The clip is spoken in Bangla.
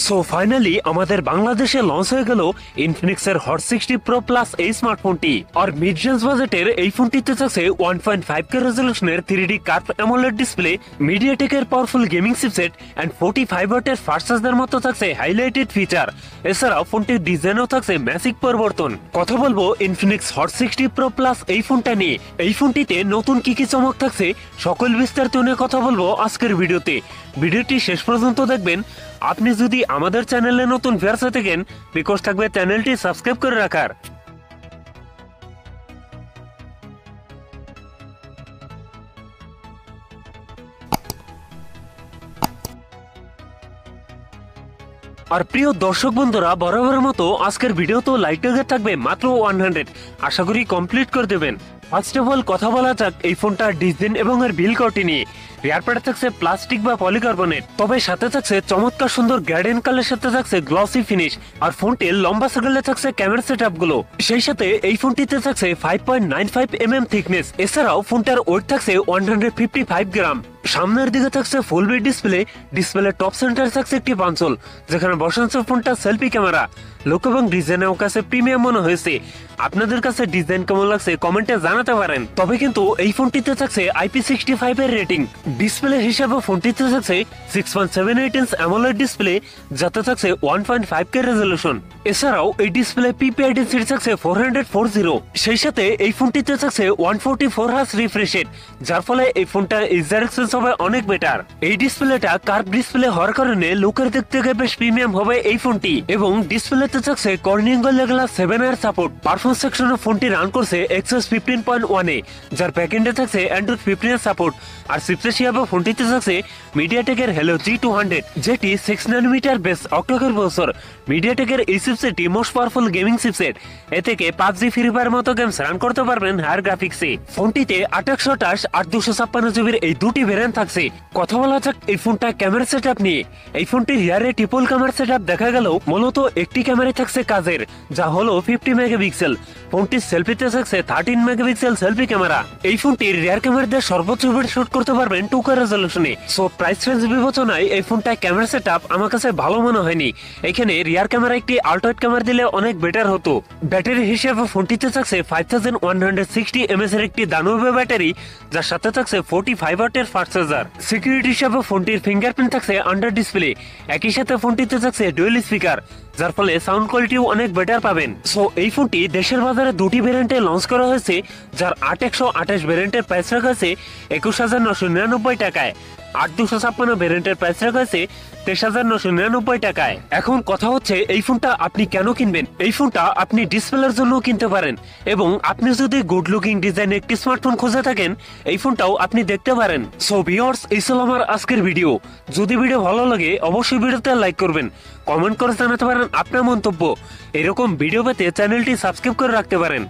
সো ফাইনালি আমাদের বাংলাদেশে লঞ্চ হয়ে গেল ইনফিনিক্সের হট 60 প্রো প্লাস এই স্মার্টফোনটি। আর মিড রেঞ্জ বাজেটের এই ফোনটিতে থাকছে 1.5K রেজলিউশনের 3D কার্ভ অ্যামোলেড ডিসপ্লে, মিডিয়াটেকের পাওয়ারফুল গেমিং চিপসেট এন্ড 45 ওয়াটের ফাস্ট চার্জার মতো থাকছে হাইলাইটেড ফিচার। এছাড়াও ফোনটির ডিজাইনও থাকছে ম্যাসিভ পরিবর্তন। কথা বলবো ইনফিনিক্স হট 60 প্রো প্লাস এই ফোনটা নিয়ে। এই ফোনটিতে নতুন কি কি চমক থাকছে সকল বিস্তারিত নিয়ে কথা বলবো আজকের ভিডিওতে। ভিডিওটি শেষ পর্যন্ত দেখবেন। আপনি যদি আমাদের চ্যানেলে নতুন ভিউয়ার্স হয়ে থাকেন, রিকোয়েস্ট থাকবে চ্যানেলটি সাবস্ক্রাইব করে রাখার। আর প্রিয় দর্শক বন্ধুরা, বরাবরের মতো আজকের ভিডিও তো লাইক টার্গেট থাকবে মাত্র 100। আশা করি কমপ্লিট করে দেবেন। ফার্স্ট অফ অল কথা বলা যাক এই ফোনটার ডিজাইন এবং এর বিল কোয়ালিটি নিয়ে। রিয়ার প্যাডে থাকছে প্লাস্টিক বা পলিকার্বনেট, তবে সাথে থাকছে চমৎকার সুন্দর গোল্ডেন কালারের সাথে থাকছে গ্লসি ফিনিশ। আর ফোনটির লম্বা সার্কেলে থাকছে ক্যামেরা সেটআপ গুলো। সেই সাথে এই ফোনটিতে থাকছে 5.95 থিকনেস। এছাড়াও ফোনটার ওয়েট থাকছে 155 গ্রাম। সামনের দিকে থাকছে ফুল বিট ডিসপ্লে। ডিসপ্লে টপ সেন্টারে থাকছে একটি পাঞ্চল, যেখানে বসানো ফোনটা সেলফি ক্যামেরা। লুক এবং ডিজাইনের কাছে প্রিমিয়াম মনে হয়েছে। আপনাদের কাছে ডিজাইন কেমন লাগছে কমেন্টে জানাতে পারেন। তবে কিন্তু এই ফোনটিতে থাকছে IP65 এর রেটিং। ডিসপ্লে হিসেবে ফোনটিতে থাকছে 6.78 ইঞ্চ অ্যামোলেড ডিসপ্লে, যাতে থাকছে 1.5K রেজলিউশন। এছাড়াও এই ডিসপ্লে পিপিআই ডেনসিটি থাকছে 440। সেই সাথে এই ফোনটিতে থাকছে 144 হার্জ রিফ্রেশ রেট, যার ফলে এই ফোনটা ইউজার এক্সপেরিয়েন্স হবে অনেক বেটার। এই ডিসপ্লেটা কার্ভ ডিসপ্লে হওয়ার কারণে লুকের দিক থেকে বেশ প্রিমিয়াম হবে এই ফোনটি। এবং ডিসপ্লেতে থাকছে কর্নিং লেভেল 7 এর সাপোর্ট। পারফরম্যান্স সেকশনে ফোনটি রান করছে XOS 15.1 এ, যার ব্যাকএন্ডে থাকছে অ্যান্ড্রয়েড 15 এর সাপোর্ট। আর চিপসেট হিসেবে ফোনটিতে থাকছে মিডিয়াটেকের হেলো G200, যেটি 6 ন্যানোমিটার বেস অক্টোকোর প্রসেসর। মিডিয়াটেকের এই চিপসেটটি মোস্ট পাওয়ারফুল গেমিং চিপসেট। এ থেকে PUBG, ফ্রি ফায়ার মতো গেমস রান করতে পারবেন হায়ার গ্রাফিক্সে। ফোনটিতে 2828 আর 256 এই দুটি ভেরিয়েন্ট থাকছে। কথা বলা যাক এই ফোনটা ক্যামেরা সেটআপ নিয়ে। এই ফোনটির রিয়ারে ট্রিপল ক্যামেরা সেটআপ দেখা গেলেও মূলত একটি ক্যামেরায় থাকছে কাজের, যা হলো 50 মেগাপিক্সেল। ফোনটির সেলফিতে থাকছে 13 মেগাপিক্সেল সেলফি ক্যামেরা। এই ফোনটির রিয়ার ক্যামেরা দিয়ে সর্বোচ্চ ভিডিও শুট করতে পারবেন 2K রেজলিউশনে। সো প্রাইস রেঞ্জ বিবেচনায় এই ফোনটা ক্যামেরা সেটআপ আমার কাছে ভালো মনে হয়নি। এখানে রিয়ার ক্যামেরা একটি আল্ট্রা ক্যামেরা দিলে অনেক বেটার হতো। ব্যাটারি হিসেবে ফোনটিতে থাকছে 5160 mAh এর একটি দানবে ব্যাটারি, যার সাথে থাকছে 45 ওয়াটের ফাস্ট চার্জার। সিকিউরিটি হিসেবে ফোনটির ফিঙ্গারপ্রিন্ট থাকছে আন্ডার ডিসপ্লে। একই সাথে ফোনটিতে থাকছে ডুয়েল স্পিকার, যার ফলে সাউন্ড কোয়ালিটিও অনেক বেটার পাবেন। সো এই ফোনটি দেশের বাজারে দুটি ভেরিয়েন্টে লঞ্চ করা হয়েছে, যার 8128 ভেরিয়েন্টের প্রাইস রাখা হয়েছে 21999 টাকায়। 8256 ভেরিয়েন্টের প্রাইস রাখা হয়েছে 23999 টাকায়। এখন কথা হচ্ছে এই ফোনটা আপনি কেন কিনবেন। এই ফোনটা আপনি ডিসপ্লের জন্য কিনতে পারেন, এবং আপনি যদি গুড লুকিং ডিজাইন একটি স্মার্টফোন খুঁজে থাকেন, এই ফোনটাও আপনি দেখতে পারেন। সো ভিউয়ার্স, এই ছিল আমার আজকের ভিডিও। যদি ভিডিও ভালো লাগে অবশ্যই ভিডিওতে লাইক করবেন, কমেন্ট করে জানাতে পারেন আপনার মন্তব্য। এরকম ভিডিও পেতে চ্যানেলটি সাবস্ক্রাইব করে রাখতে পারেন।